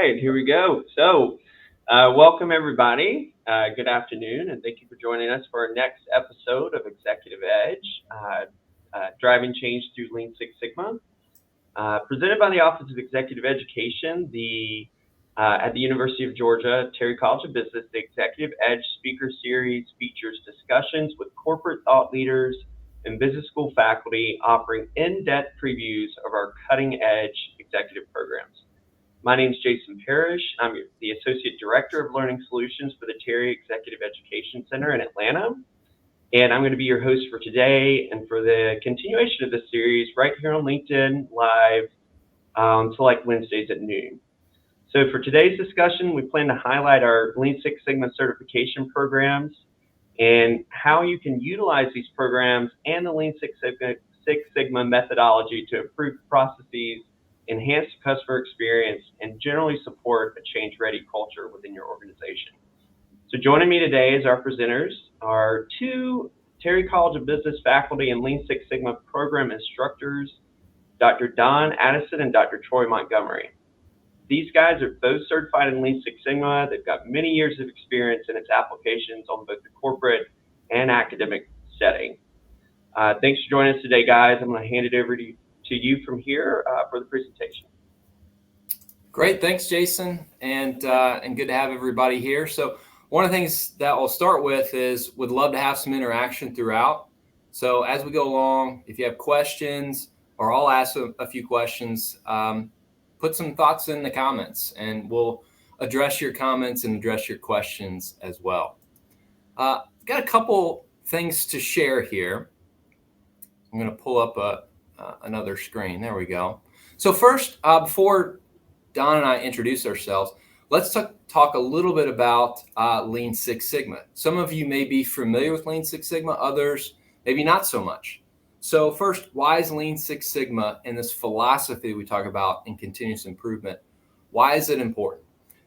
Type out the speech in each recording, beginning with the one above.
right, here we go. So, welcome everybody. Good afternoon, and thank you for joining us for our next episode of Executive Edge, Driving Change Through Lean Six Sigma, presented by the Office of Executive Education, at the University of Georgia, Terry College of Business. The Executive Edge Speaker Series features discussions with corporate thought leaders and business school faculty, offering in-depth previews of our cutting-edge executive programs. My name is Jason Parrish. I'm the Associate Director of Learning Solutions for the Terry Executive Education Center in Atlanta. And I'm going to be your host for today and for the continuation of this series right here on LinkedIn Live on select Wednesdays at noon. So for today's discussion, we plan to highlight our Lean Six Sigma certification programs and how you can utilize these programs and the Lean Six Sigma methodology to improve processes, enhance the customer experience, and generally support a change-ready culture within your organization. So joining me today as our presenters are two Terry College of Business faculty and Lean Six Sigma program instructors, Dr. P Addison and Dr. Troy Montgomery. These guys are both certified in Lean Six Sigma. They've got many years of experience in its applications on both the corporate and academic setting. Thanks for joining us today, guys. I'm going to hand it over to you from here for the presentation. Great, thanks, Jason, and good to have everybody here. So one of the things that I'll start with is would love to have some interaction throughout. So as we go along, if you have questions, or I'll ask a few questions, put some thoughts in the comments, and we'll address your comments and address your questions as well. I've got a couple things to share here. I'm going to pull up another screen. There we go. So first, before Don and I introduce ourselves, let's talk a little bit about Lean Six Sigma. Some of you may be familiar with Lean Six Sigma, others maybe not so much. So first, why is Lean Six Sigma and this philosophy we talk about in continuous improvement, why is it important?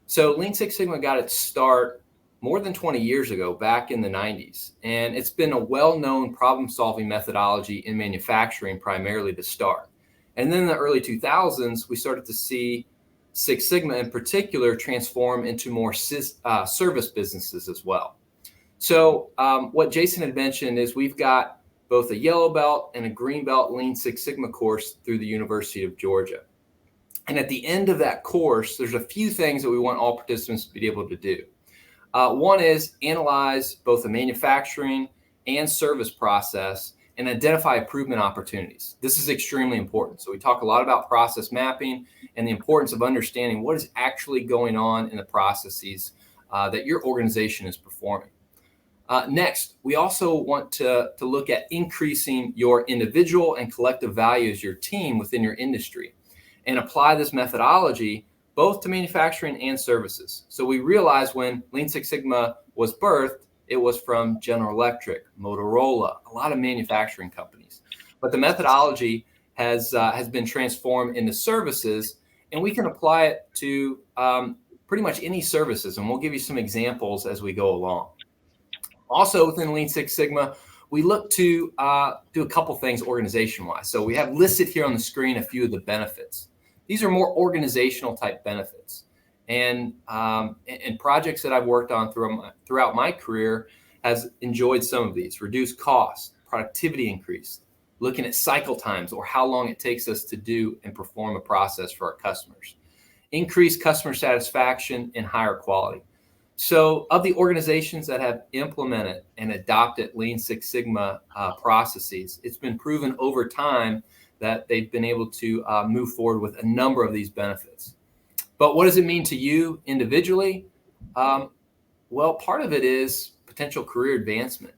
So Lean Six Sigma got its start more than 20 years ago, back in the 90s. And it's been a well-known problem-solving methodology in manufacturing, primarily to start. And then in the early 2000s, we started to see Six Sigma in particular transform into more service businesses as well. So what Jason had mentioned is we've got both a yellow belt and a green belt Lean Six Sigma course through the University of Georgia. And at the end of that course, there's a few things that we want all participants to be able to do. One is analyze both the manufacturing and service process and identify improvement opportunities. This is extremely important. So we talk a lot about process mapping and the importance of understanding what is actually going on in the processes that your organization is performing. Next, we also want to look at increasing your individual and collective value as your team within your industry and apply this methodology both to manufacturing and services. So we realized when Lean Six Sigma was birthed, it was from General Electric, Motorola, a lot of manufacturing companies. But the methodology has been transformed into services, and we can apply it to pretty much any services. And we'll give you some examples as we go along. Also within Lean Six Sigma, we look to do a couple things organization-wise. So we have listed here on the screen a few of the benefits. These are more organizational type benefits. And projects that I've worked on throughout my career has enjoyed some of these. Reduced costs, productivity increase, looking at cycle times or how long it takes us to do and perform a process for our customers. Increased customer satisfaction and higher quality. So of the organizations that have implemented and adopted Lean Six Sigma processes, it's been proven over time that they've been able to move forward with a number of these benefits. But what does it mean to you individually? Well, part of it is potential career advancement.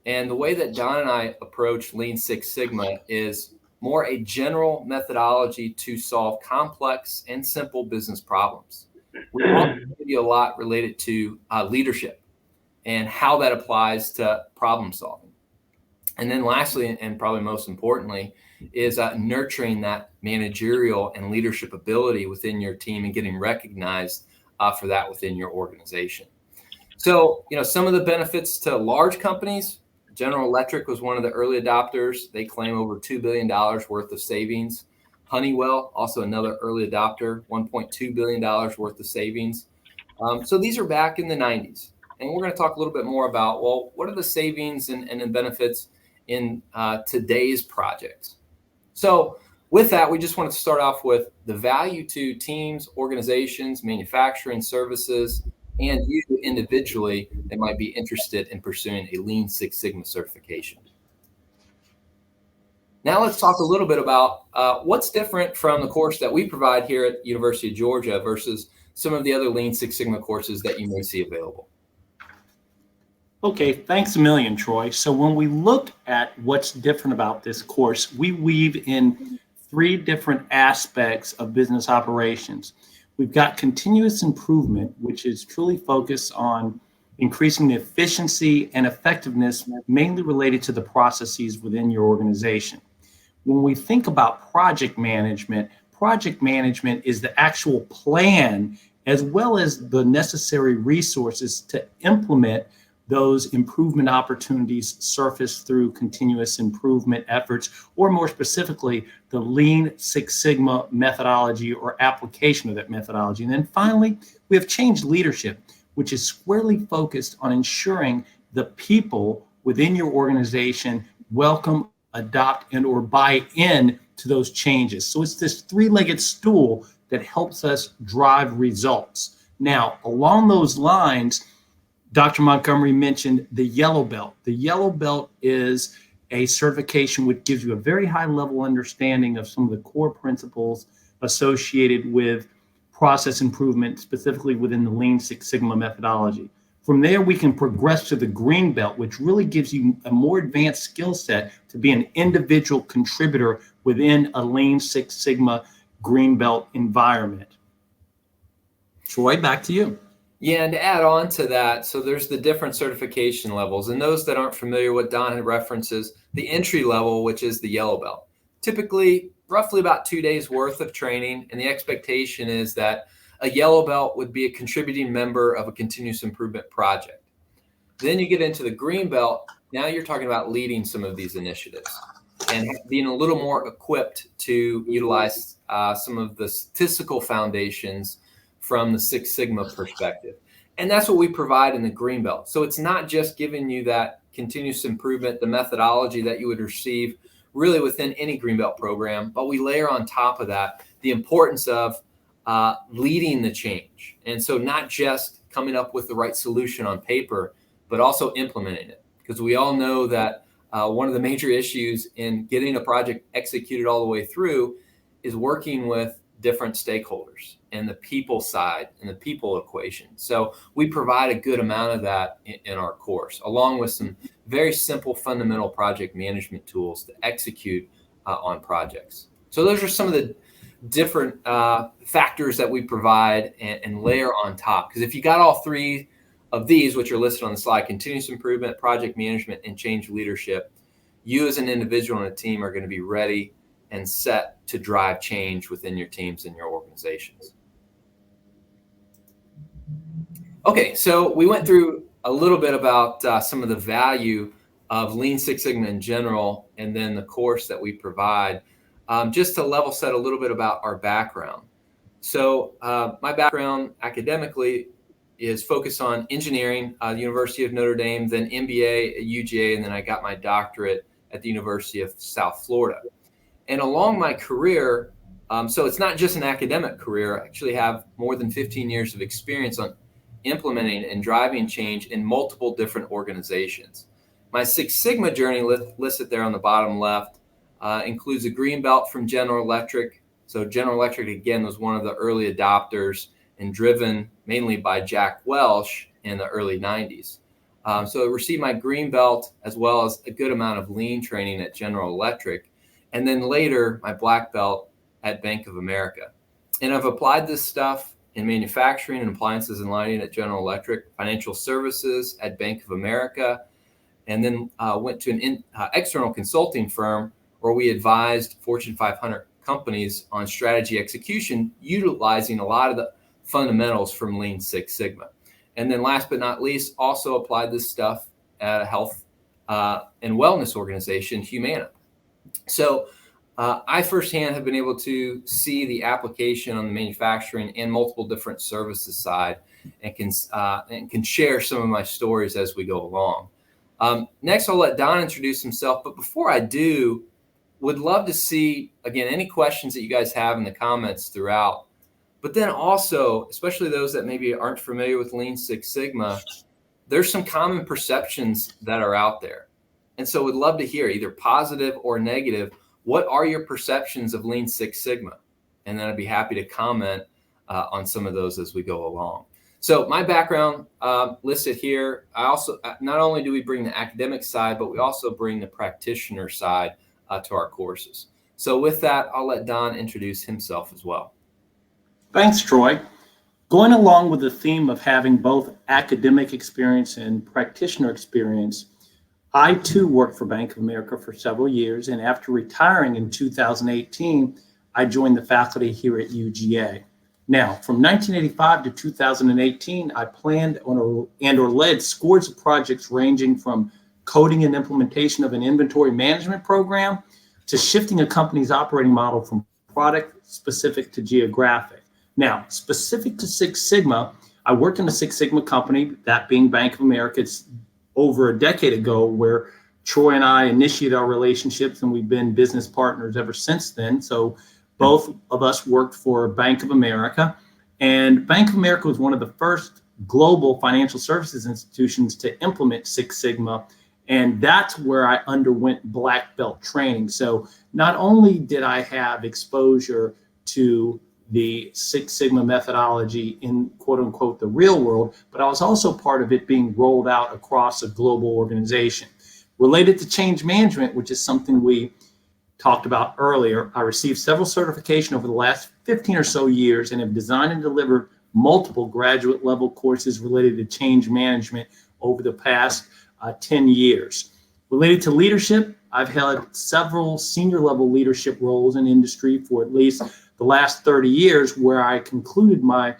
And the way that Don and I approach Lean Six Sigma is more a general methodology to solve complex and simple business problems. We also give you a lot related to leadership and how that applies to problem solving. And then lastly, and probably most importantly, is nurturing that managerial and leadership ability within your team and getting recognized for that within your organization. So, some of the benefits to large companies, General Electric was one of the early adopters. They claim over $2 billion worth of savings Honeywell, also another early adopter, $1.2 billion worth of savings. So these are back in the 90s. And we're going to talk a little bit more about, well, what are the savings and the benefits in today's projects? So with that, we just wanted to start off with the value to teams, organizations, manufacturing services, and you individually that might be interested in pursuing a Lean Six Sigma certification. Now let's talk a little bit about what's different from the course that we provide here at University of Georgia versus some of the other Lean Six Sigma courses that you may see available. Okay, thanks a million, Troy. So when we look at what's different about this course, we weave in 3 different aspects of business operations. We've got continuous improvement, which is truly focused on increasing the efficiency and effectiveness, mainly related to the processes within your organization. When we think about project management is the actual plan as well as the necessary resources to implement those improvement opportunities surfaced through continuous improvement efforts, or more specifically, the Lean Six Sigma methodology or application of that methodology. And then finally, we have change leadership, which is squarely focused on ensuring the people within your organization welcome, adopt, and or buy in to those changes. So it's this 3-legged stool that helps us drive results. Now, along those lines, Dr. Montgomery mentioned the yellow belt. The yellow belt is a certification which gives you a very high level understanding of some of the core principles associated with process improvement, specifically within the Lean Six Sigma methodology. From there, we can progress to the green belt, which really gives you a more advanced skill set to be an individual contributor within a Lean Six Sigma green belt environment. Troy, back to you. Yeah, and to add on to that, so there's the different certification levels. And those that aren't familiar, what Don had references, the entry level, which is the yellow belt. Typically, roughly about 2 days worth of training. And the expectation is that a yellow belt would be a contributing member of a continuous improvement project. Then you get into the green belt. Now you're talking about leading some of these initiatives and being a little more equipped to utilize some of the statistical foundations from the Six Sigma perspective. And that's what we provide in the green belt. So it's not just giving you that continuous improvement, the methodology that you would receive really within any green belt program, but we layer on top of that the importance of leading the change. And so not just coming up with the right solution on paper, but also implementing it. Because we all know that one of the major issues in getting a project executed all the way through is working with different stakeholders and the people side and the people equation. So we provide a good amount of that in our course, along with some very simple fundamental project management tools to execute on projects. So those are some of the different factors that we provide and layer on top. Because if you got all 3 of these, which are listed on the slide, continuous improvement, project management, and change leadership, you as an individual and a team are going to be ready and set to drive change within your teams and your organizations. Okay, so we went through a little bit about some of the value of Lean Six Sigma in general, and then the course that we provide, just to level set a little bit about our background. So my background academically is focused on engineering, University of Notre Dame, then MBA at UGA, and then I got my doctorate at the University of South Florida. And along my career, so it's not just an academic career, I actually have more than 15 years of experience on implementing and driving change in multiple different organizations. My Six Sigma journey listed there on the bottom left includes a green belt from General Electric. So General Electric, again, was one of the early adopters and driven mainly by Jack Welch in the early 90s. So I received my green belt as well as a good amount of lean training at General Electric. And then later, my black belt at Bank of America. And I've applied this stuff in manufacturing and appliances and lighting at General Electric, financial services at Bank of America, and then went to an external consulting firm where we advised Fortune 500 companies on strategy execution, utilizing a lot of the fundamentals from Lean Six Sigma. And then last but not least, also applied this stuff at a health and wellness organization, Humana. So I firsthand have been able to see the application on the manufacturing and multiple different services side, and can share some of my stories as we go along. Next, I'll let Don introduce himself. But before I do, would love to see, again, any questions that you guys have in the comments throughout. But then also, especially those that maybe aren't familiar with Lean Six Sigma, there's some common perceptions that are out there. And so we'd love to hear, either positive or negative, what are your perceptions of Lean Six Sigma? And then I'd be happy to comment on some of those as we go along. So my background listed here. I also, not only do we bring the academic side, but we also bring the practitioner side to our courses. So with that, I'll let Don introduce himself as well. Thanks, Troy. Going along with the theme of having both academic experience and practitioner experience, I too worked for Bank of America for several years, and after retiring in 2018, I joined the faculty here at UGA. Now, from 1985 to 2018, I planned or led scores of projects ranging from coding and implementation of an inventory management program to shifting a company's operating model from product specific to geographic. Now, specific to Six Sigma, I worked in a Six Sigma company, that being Bank of America. It's over a decade ago where Troy and I initiated our relationships, and we've been business partners ever since then. So both of us worked for Bank of America, and Bank of America was one of the first global financial services institutions to implement Six Sigma. And that's where I underwent black belt training. So not only did I have exposure to the Six Sigma methodology in quote unquote the real world, but I was also part of it being rolled out across a global organization. Related to change management, which is something we talked about earlier, I received several certifications over the last 15 or so years and have designed and delivered multiple graduate level courses related to change management over the past 10 years. Related to leadership, I've held several senior level leadership roles in industry for at least the last 30 years, where I concluded my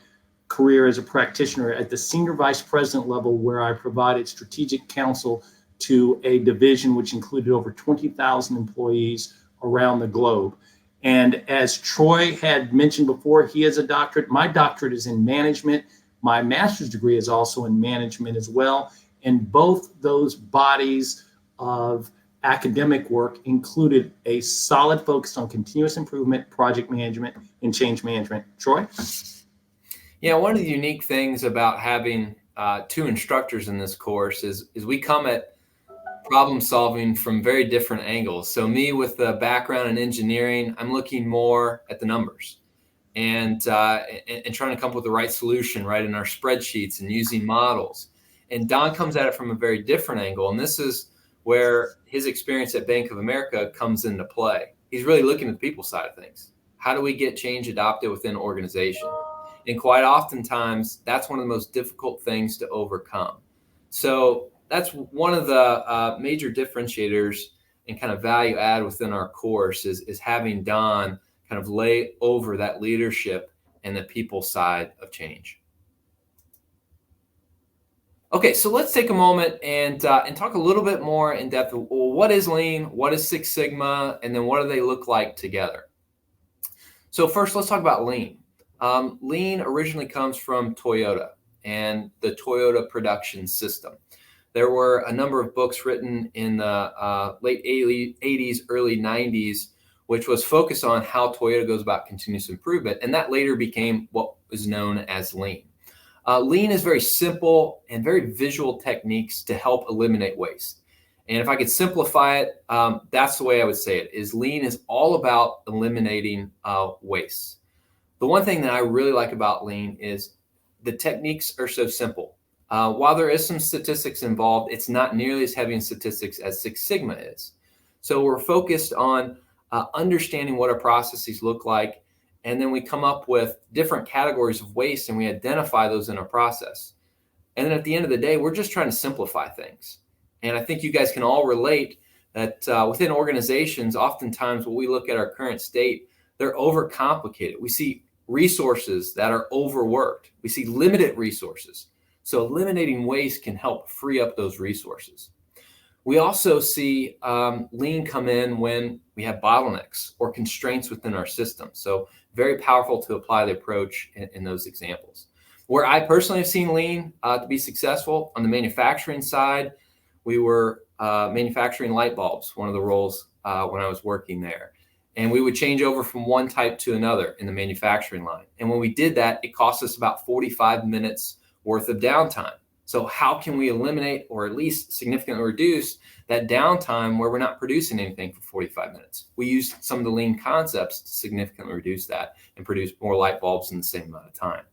career as a practitioner at the senior vice president level, where I provided strategic counsel to a division which included over 20,000 employees around the globe. And as Troy had mentioned before, he has a doctorate. My doctorate is in management. My master's degree is also in management as well. And both those bodies of academic work included a solid focus on continuous improvement, project management, and change management. Troy? Yeah, one of the unique things about having two instructors in this course is we come at problem solving from very different angles. So me with the background in engineering, I'm looking more at the numbers and trying to come up with the right solution, right, in our spreadsheets and using models. And Don comes at it from a very different angle. And this is where his experience at Bank of America comes into play. He's really looking at the people side of things. How do we get change adopted within an organization? And quite oftentimes, that's one of the most difficult things to overcome. So that's one of the major differentiators and kind of value add within our course is having Don kind of lay over that leadership and the people side of change. Okay, so let's take a moment and talk a little bit more in depth. Well, what is Lean? What is Six Sigma? And then what do they look like together? So first, let's talk about Lean. Lean originally comes from Toyota and the Toyota production system. There were a number of books written in the late 80s, early 90s, which was focused on how Toyota goes about continuous improvement. And that later became what was known as Lean. Lean is very simple and very visual techniques to help eliminate waste. And if I could simplify it, that's the way I would say it, is Lean is all about eliminating waste. The one thing that I really like about Lean is the techniques are so simple. While there is some statistics involved, it's not nearly as heavy in statistics as Six Sigma is. So we're focused on understanding what our processes look like, and then we come up with different categories of waste and we identify those in our process. And then at the end of the day, we're just trying to simplify things. And I think you guys can all relate that within organizations, oftentimes when we look at our current state, they're overcomplicated. We see resources that are overworked. We see limited resources. So eliminating waste can help free up those resources. We also see lean come in when we have bottlenecks or constraints within our system. So very powerful to apply the approach in those examples. Where I personally have seen lean to be successful on the manufacturing side, we were manufacturing light bulbs, one of the roles when I was working there. And we would change over from one type to another in the manufacturing line. And when we did that, it cost us about 45 minutes worth of downtime. So how can we eliminate or at least significantly reduce that downtime where we're not producing anything for 45 minutes? We used some of the lean concepts to significantly reduce that and produce more light bulbs in the same amount of time.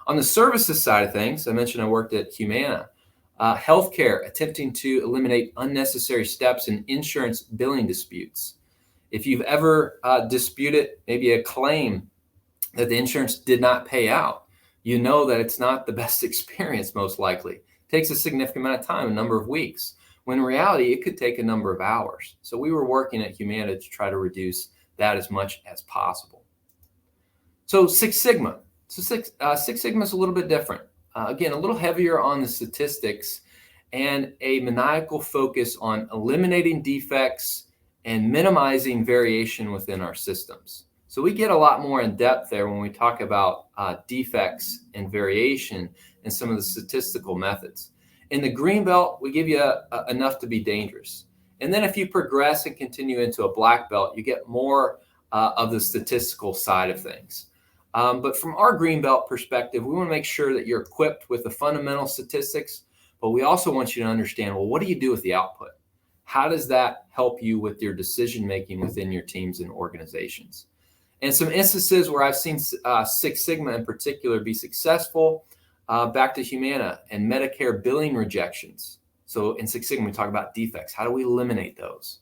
On the services side of things, I mentioned I worked at Humana. Healthcare, attempting to eliminate unnecessary steps in insurance billing disputes. If you've ever disputed maybe a claim that the insurance did not pay out, you know that it's not the best experience, most likely. It takes a significant amount of time, a number of weeks, when in reality, it could take a number of hours. So we were working at Humana to try to reduce that as much as possible. So Six Sigma. So Six Sigma is a little bit different. Again, a little heavier on the statistics and a maniacal focus on eliminating defects and minimizing variation within our systems. So we get a lot more in depth there when we talk about defects and variation and some of the statistical methods. In the green belt, we give you enough to be dangerous. And then if you progress and continue into a black belt, you get more of the statistical side of things. But from our green belt perspective, we want to make sure that you're equipped with the fundamental statistics, but we also want you to understand, well, what do you do with the output? How does that help you with your decision-making within your teams and organizations? And some instances where I've seen Six Sigma in particular be successful, back to Humana and Medicare billing rejections. So in Six Sigma, we talk about defects. How do we eliminate those?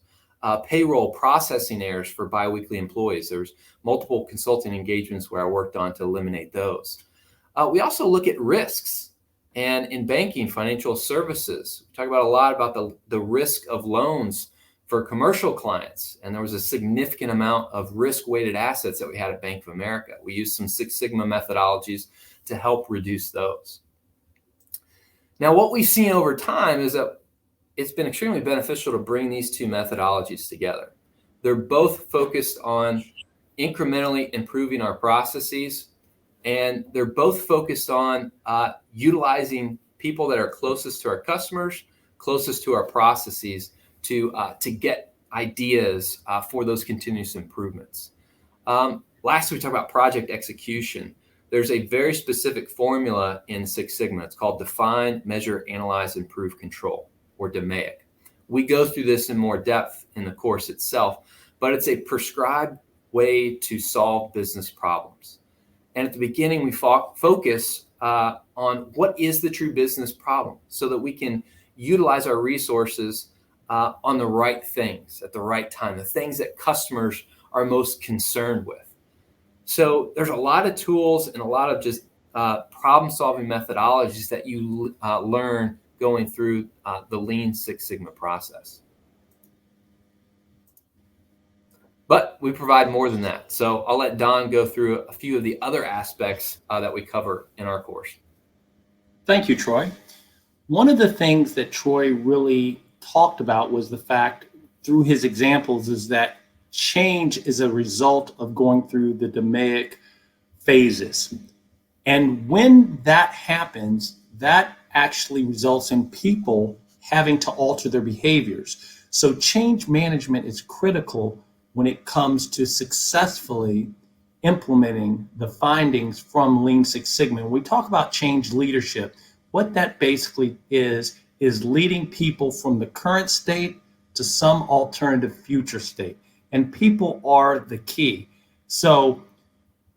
Payroll processing errors for biweekly employees. There's multiple consulting engagements where I worked on to eliminate those. We also look at risks. And in banking, financial services, we talk about a lot about the risk of loans for commercial clients. And there was a significant amount of risk-weighted assets that we had at Bank of America. We used some Six Sigma methodologies to help reduce those. Now, what we've seen over time is that it's been extremely beneficial to bring these two methodologies together. They're both focused on incrementally improving our processes, and they're both focused on utilizing people that are closest to our customers, closest to our processes to get ideas for those continuous improvements. Lastly, we talk about project execution. There's a very specific formula in Six Sigma. It's called Define, Measure, Analyze, Improve, Control, or DMAIC. We go through this in more depth in the course itself, but it's a prescribed way to solve business problems. And at the beginning, we focus on what is the true business problem so that we can utilize our resources on the right things at the right time, the things that customers are most concerned with. So there's a lot of tools and a lot of just problem-solving methodologies that you learn going through the Lean Six Sigma process. But we provide more than that. So I'll let Don go through a few of the other aspects that we cover in our course. Thank you, Troy. One of the things that Troy really talked about was the fact through his examples is that change is a result of going through the DMAIC phases. And when that happens, that actually results in people having to alter their behaviors. So change management is critical when it comes to successfully implementing the findings from Lean Six Sigma. When we talk about change leadership, what that basically is leading people from the current state to some alternative future state. And people are the key. So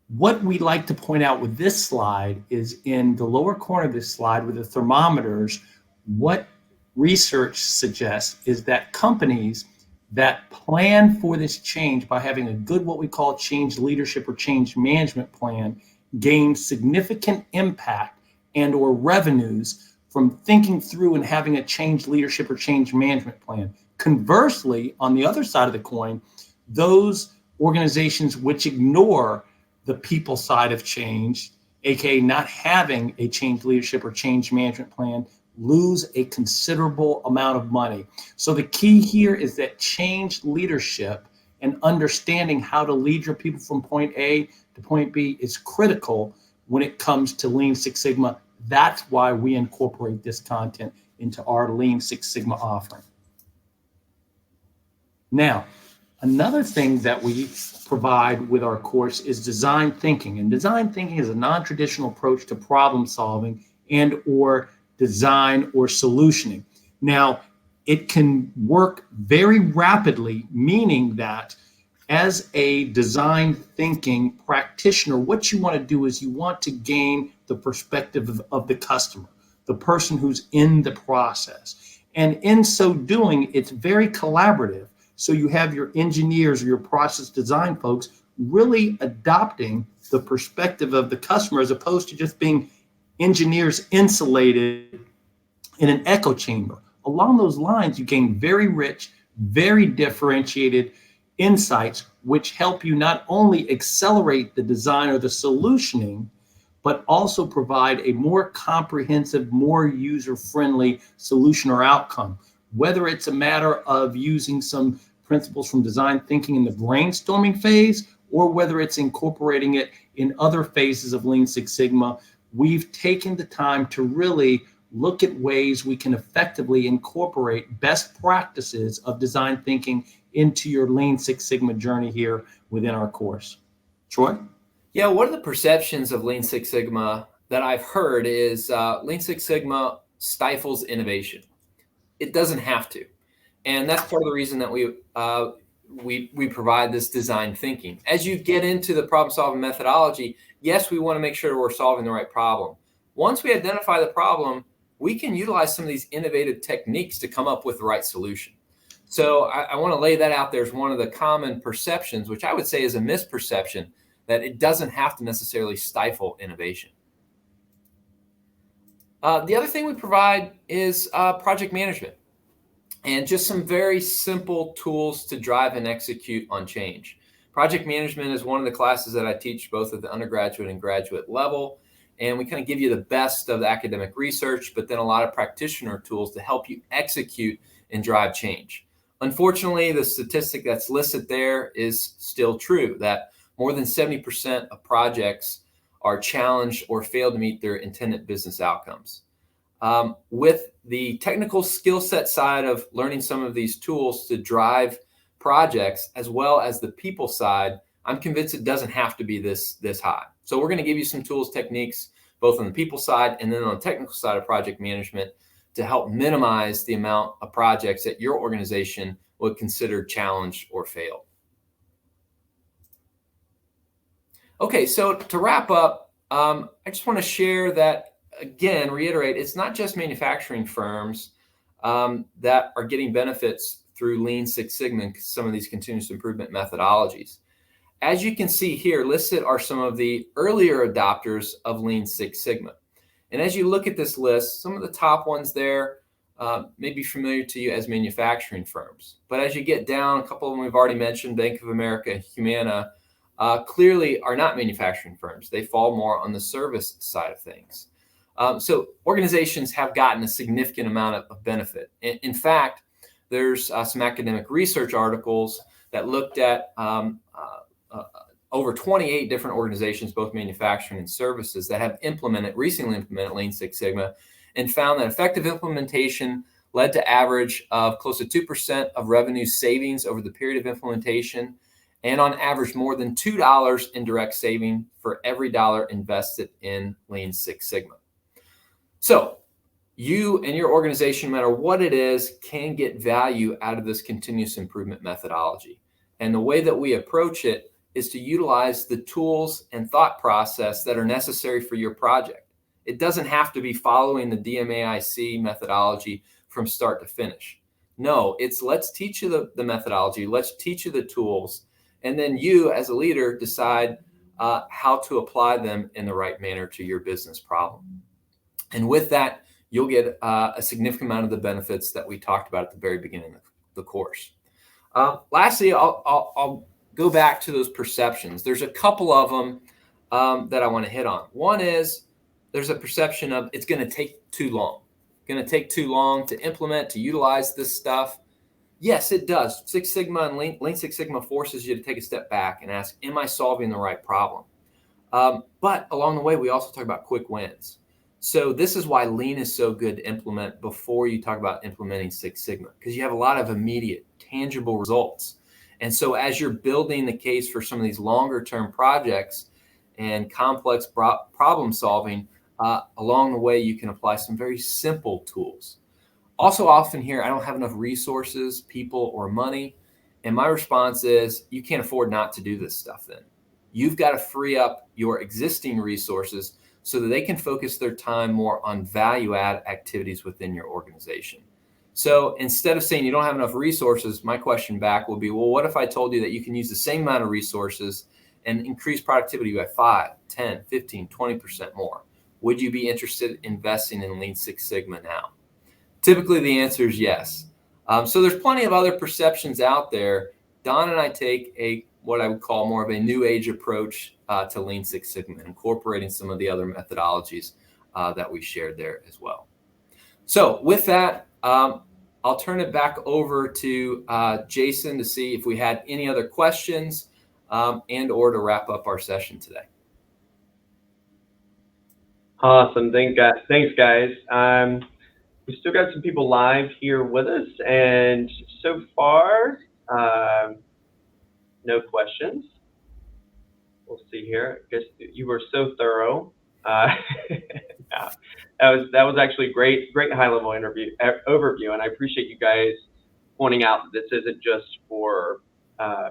what we like to point out with this slide is in the lower corner of this slide with the thermometers, what research suggests is that companies that plan for this change by having a good, what we call change leadership or change management plan, gain significant impact and or revenues from thinking through and having a change leadership or change management plan. Conversely, on the other side of the coin, those organizations which ignore the people side of change, aka not having a change leadership or change management plan, lose a considerable amount of money. So the key here is that change leadership and understanding how to lead your people from point A to point B is critical when it comes to Lean Six Sigma. That's why we incorporate this content into our Lean Six Sigma offering. Now, another thing that we provide with our course is design thinking. And design thinking is a non-traditional approach to problem solving and or design or solutioning. Now, it can work very rapidly, meaning that as a design thinking practitioner, what you want to do is you want to gain the perspective of the customer, the person who's in the process. And in so doing, it's very collaborative. So you have your engineers or your process design folks really adopting the perspective of the customer as opposed to just being engineers insulated in an echo chamber. Along those lines, you gain very rich, very differentiated insights, which help you not only accelerate the design or the solutioning, but also provide a more comprehensive, more user-friendly solution or outcome. Whether it's a matter of using some principles from design thinking in the brainstorming phase, or whether it's incorporating it in other phases of Lean Six Sigma, we've taken the time to really look at ways we can effectively incorporate best practices of design thinking into your Lean Six Sigma journey here within our course. Troy? Yeah, one of the perceptions of Lean Six Sigma that I've heard is Lean Six Sigma stifles innovation. It doesn't have to. And that's part of the reason that we provide this design thinking. As you get into the problem-solving methodology, yes, we want to make sure we're solving the right problem. Once we identify the problem, we can utilize some of these innovative techniques to come up with the right solution. So I want to lay that out there as one of the common perceptions, which I would say is a misperception, that it doesn't have to necessarily stifle innovation. The other thing we provide is project management and just some very simple tools to drive and execute on change. Project management is one of the classes that I teach both at the undergraduate and graduate level. And we kind of give you the best of the academic research, but then a lot of practitioner tools to help you execute and drive change. Unfortunately, the statistic that's listed there is still true, that more than 70% of projects are challenged or fail to meet their intended business outcomes. With the technical skill set side of learning some of these tools to drive projects, as well as the people side, I'm convinced it doesn't have to be this high. So we're going to give you some tools, techniques, both on the people side and then on the technical side of project management to help minimize the amount of projects that your organization would consider challenged or failed. Okay, so to wrap up, I just want to share that, again, reiterate, it's not just manufacturing firms that are getting benefits through Lean Six Sigma and some of these continuous improvement methodologies. As you can see here, listed are some of the earlier adopters of Lean Six Sigma. And as you look at this list, some of the top ones there may be familiar to you as manufacturing firms. But as you get down, a couple of them we've already mentioned, Bank of America and Humana, clearly are not manufacturing firms. They fall more on the service side of things. So organizations have gotten a significant amount of benefit. In fact, there's some academic research articles that looked at over 28 different organizations, both manufacturing and services, that have recently implemented Lean Six Sigma, and found that effective implementation led to average of close to 2% of revenue savings over the period of implementation, and on average more than $2 in direct saving for every dollar invested in Lean Six Sigma. So you and your organization, no matter what it is, can get value out of this continuous improvement methodology. And the way that we approach it is to utilize the tools and thought process that are necessary for your project. It doesn't have to be following the DMAIC methodology from start to finish. No, it's let's teach you the methodology, let's teach you the tools, and then you as a leader decide how to apply them in the right manner to your business problem. And with that, you'll get a significant amount of the benefits that we talked about at the very beginning of the course. Lastly, I'll go back to those perceptions. There's a couple of them that I want to hit on. One is there's a perception of it's going to take too long. going to take too long to implement, to utilize this stuff? Yes, it does. Six Sigma and Lean Six Sigma forces you to take a step back and ask, am I solving the right problem? But along the way, we also talk about quick wins. So this is why Lean is so good to implement before you talk about implementing Six Sigma, because you have a lot of immediate, tangible results. And so as you're building the case for some of these longer term projects and complex problem solving, along the way, you can apply some very simple tools. Also often here, I don't have enough resources, people, or money. And my response is, you can't afford not to do this stuff then. You've got to free up your existing resources so that they can focus their time more on value add activities within your organization. So instead of saying you don't have enough resources, my question back will be, well, what if I told you that you can use the same amount of resources and increase productivity by 5, 10, 15, 20% more? Would you be interested in investing in Lean Six Sigma now? Typically, the answer is yes. So there's plenty of other perceptions out there. Don and I take what I would call more of a new age approach to Lean Six Sigma, incorporating some of the other methodologies that we shared there as well. So with that, I'll turn it back over to Jason to see if we had any other questions and or to wrap up our session today. Awesome. Thanks, guys. We've still got some people live here with us, and so far, no questions. We'll see here. I guess you were so thorough. Yeah, that was actually great high-level overview, and I appreciate you guys pointing out that this isn't just for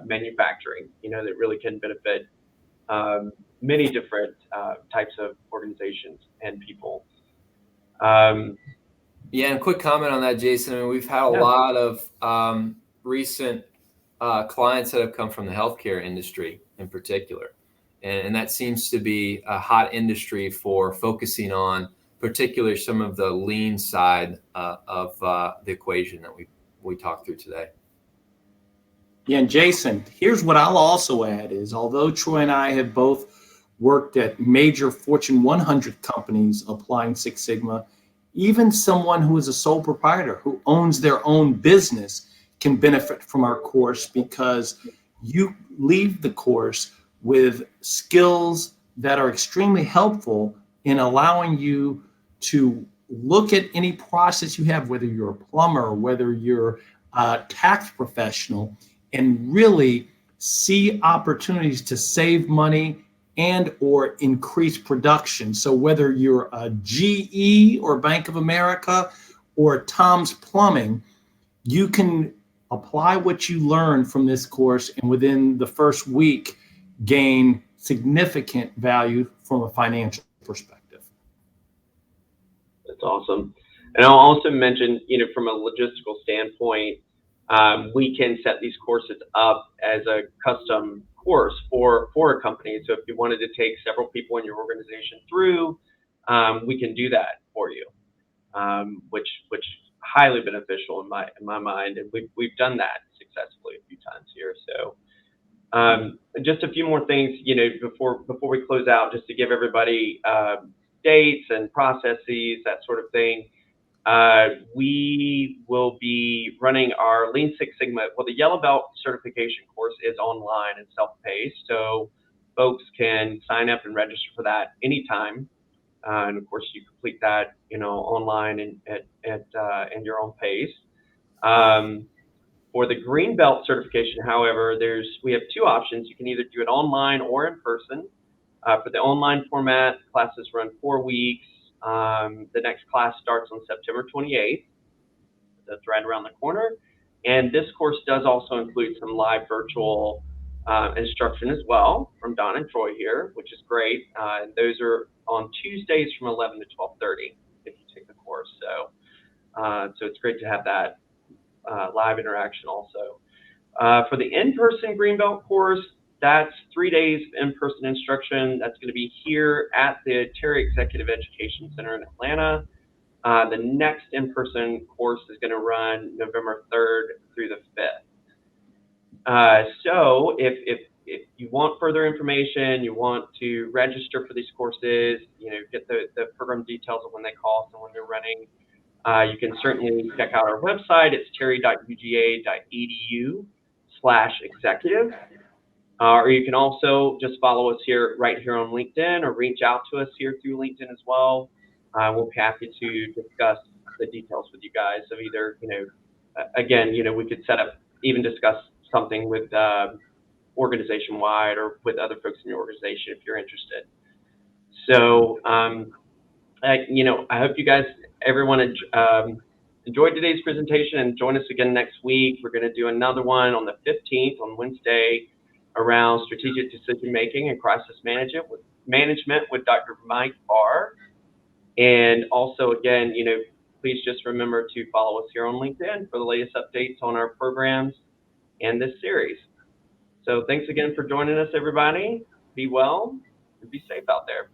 manufacturing. That really can benefit many different types of organizations and people. Yeah, and quick comment on that, Jason. I mean, we've had a lot of recent clients that have come from the healthcare industry in particular. And that seems to be a hot industry for focusing on particularly some of the lean side of the equation that we talked through today. Yeah, and Jason, here's what I'll also add is, although Troy and I have both worked at major Fortune 100 companies applying Six Sigma, even someone who is a sole proprietor who owns their own business can benefit from our course, because you leave the course with skills that are extremely helpful in allowing you to look at any process you have, whether you're a plumber, whether you're a tax professional, and really see opportunities to save money and or increase production. So whether you're a GE or Bank of America or Tom's Plumbing, you can apply what you learn from this course, and within the first week gain significant value from a financial perspective. That's awesome. And I'll also mention, from a logistical standpoint, we can set these courses up as a custom course for a company. So if you wanted to take several people in your organization through, we can do that for you, which highly beneficial in my mind, and we've done that successfully a few times here. So just a few more things, before we close out, just to give everybody dates and processes, that sort of thing. We will be running our Lean Six Sigma. Well, the Yellow Belt certification course is online and self-paced, so folks can sign up and register for that anytime. And of course, you complete that, online and at your own pace. For the Green Belt certification, however, we have two options. You can either do it online or in person. For the online format, classes run 4 weeks. The next class starts on September 28th. That's right around the corner. And this course does also include some live virtual instruction as well from Don and Troy here, which is great. And those are on Tuesdays from 11 to 12:30 if you take the course. So it's great to have that live interaction also. For the in-person Greenbelt course, that's 3 days of in-person instruction. That's going to be here at the Terry Executive Education Center in Atlanta. The next in-person course is going to run November 3rd through the 5th. So if you want further information, you want to register for these courses, get the program details of when they cost and when they're running, You can certainly check out our website. It's terry.uga.edu/executive. Or you can also just follow us right here on LinkedIn, or reach out to us here through LinkedIn as well. We'll be happy to discuss the details with you guys of either, again, we could even discuss something with organization-wide or with other folks in your organization if you're interested. So, I hope you guys, everyone, enjoyed today's presentation, and join us again next week. We're going to do another one on the 15th, on Wednesday, around strategic decision making and crisis management with Dr. Mike R. And also, again, please just remember to follow us here on LinkedIn for the latest updates on our programs and this series. So thanks again for joining us, everybody. Be well and be safe out there.